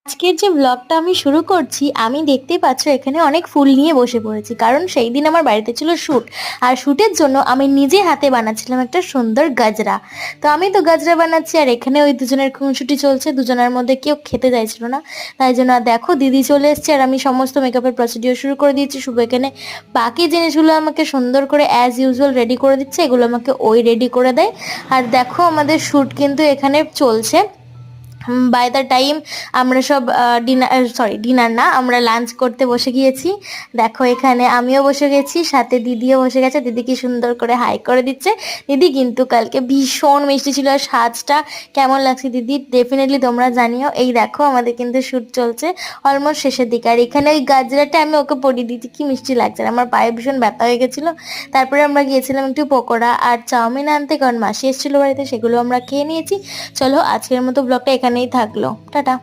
আজকের যে ব্লগটা আমি শুরু করছি, আমি দেখতেই পাচ্ছ এখানে অনেক ফুল নিয়ে বসে পড়েছি, কারণ সেই দিন আমার বাড়িতে ছিল শ্যুট। আর শ্যুটের জন্য আমি নিজে হাতে বানাচ্ছিলাম একটা সুন্দর গাজরা। তো আমি তো গাজরা বানাচ্ছি, আর এখানে ওই দুজনের খুনসুটি চলছে, দুজনের মধ্যে কেউ খেতে চাইছিল না। তাই জন্য আর দেখো দিদি চলে এসছে, আর আমি সমস্ত মেকআপের প্রসিডিওর শুরু করে দিয়েছি। শুভ এখানে বাকি জিনিসগুলো আমাকে সুন্দর করে অ্যাজ ইউজুয়াল রেডি করে দিচ্ছে, এগুলো আমাকে ওই রেডি করে দেয়। আর দেখো আমাদের শ্যুট কিন্তু এখানে চলছে। বাই দ্য টাইম আমরা সব ডিনার না, আমরা লাঞ্চ করতে বসে গিয়েছি। দেখো এখানে আমিও বসে গেছি, সাথে দিদিও বসে গেছে। দিদি কি সুন্দর করে হাই করে দিচ্ছে। দিদি কিন্তু কালকে ভীষণ মিষ্টি ছিল। আর সাজটা কেমন লাগছে দিদি ডেফিনেটলি তোমরা জানিও। এই দেখো আমাদের কিন্তু শ্যুট চলছে অলমোস্ট শেষের দিকে। আর এখানে ওই গাজরাটা আমি ওকে পরিয়ে দিয়েছি, কি মিষ্টি লাগছে। আর আমার পায়ে ভীষণ ব্যথা হয়ে গেছিলো। তারপরে আমরা গিয়েছিলাম একটু পকোড়া আর চাউমিন আনতে, কারণ মাসি এসেছিলো বাড়িতে, সেগুলো আমরা খেয়ে নিয়েছি। চলো আজকের মতো ব্লগটা এখানেই থাকলো, টাটা।